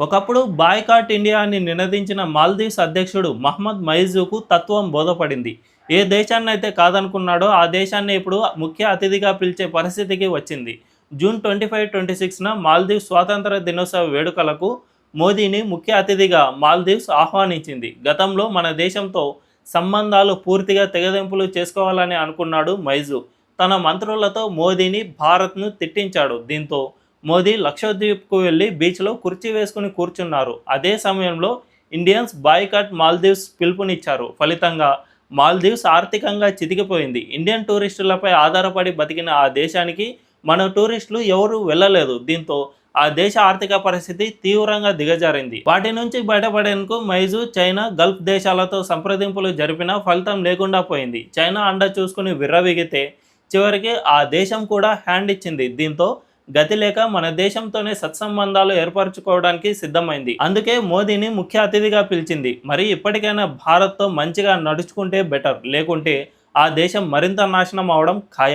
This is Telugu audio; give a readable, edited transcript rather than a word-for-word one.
ఒకప్పుడు బాయ్కాట్ ఇండియా అని నినదించిన మాల్దీవ్స్ అధ్యక్షుడు మహ్మద్ మైజూకు తత్వం బోధపడింది. ఏ దేశాన్నైతే కాదనుకున్నాడో ఆ దేశాన్ని ఇప్పుడు ముఖ్య అతిథిగా పిలిచే పరిస్థితికి వచ్చింది. జూన్ 25, 26న మాల్దీవ్స్ స్వాతంత్ర దినోత్సవ వేడుకలకు మోదీని ముఖ్య అతిథిగా మాల్దీవ్స్ ఆహ్వానించింది. గతంలో మన దేశంతో సంబంధాలు పూర్తిగా తెగదెంపులు చేసుకోవాలని అనుకున్నాడు మైజూ. తన మంత్రులతో మోదీని, భారత్ను తిట్టించాడు. దీంతో మోదీ లక్షద్వీప్కు వెళ్లి బీచ్లో కుర్చీ వేసుకుని కూర్చున్నారు. అదే సమయంలో ఇండియన్స్ బాయ్కాట్ మాల్దీవ్స్ పిలుపునిచ్చారు. ఫలితంగా మాల్దీవ్స్ ఆర్థికంగా చితికిపోయింది. ఇండియన్ టూరిస్టులపై ఆధారపడి బతికిన ఆ దేశానికి మన టూరిస్టులు ఎవరూ వెళ్ళలేదు. దీంతో ఆ దేశ ఆర్థిక పరిస్థితి తీవ్రంగా దిగజారింది. వాటి నుంచి బయటపడేందుకు మైజూ, చైనా, గల్ఫ్ దేశాలతో సంప్రదింపులు జరిపినా ఫలితం లేకుండా పోయింది. చైనా అండ చూసుకుని విర్రవీగితే చివరికి ఆ దేశం కూడా హ్యాండ్ ఇచ్చింది. దీంతో గతి లేక మన దేశంతోనే సత్సంబంధాలు ఏర్పరచుకోవడానికి సిద్ధమైంది. అందుకే మోదీని ముఖ్య అతిథిగా పిలిచింది. మరి ఇప్పటికైనా భారత్తో మంచిగా నడుచుకుంటే బెటర్, లేకుంటే ఆ దేశం మరింత నాశనం అవడం ఖాయం.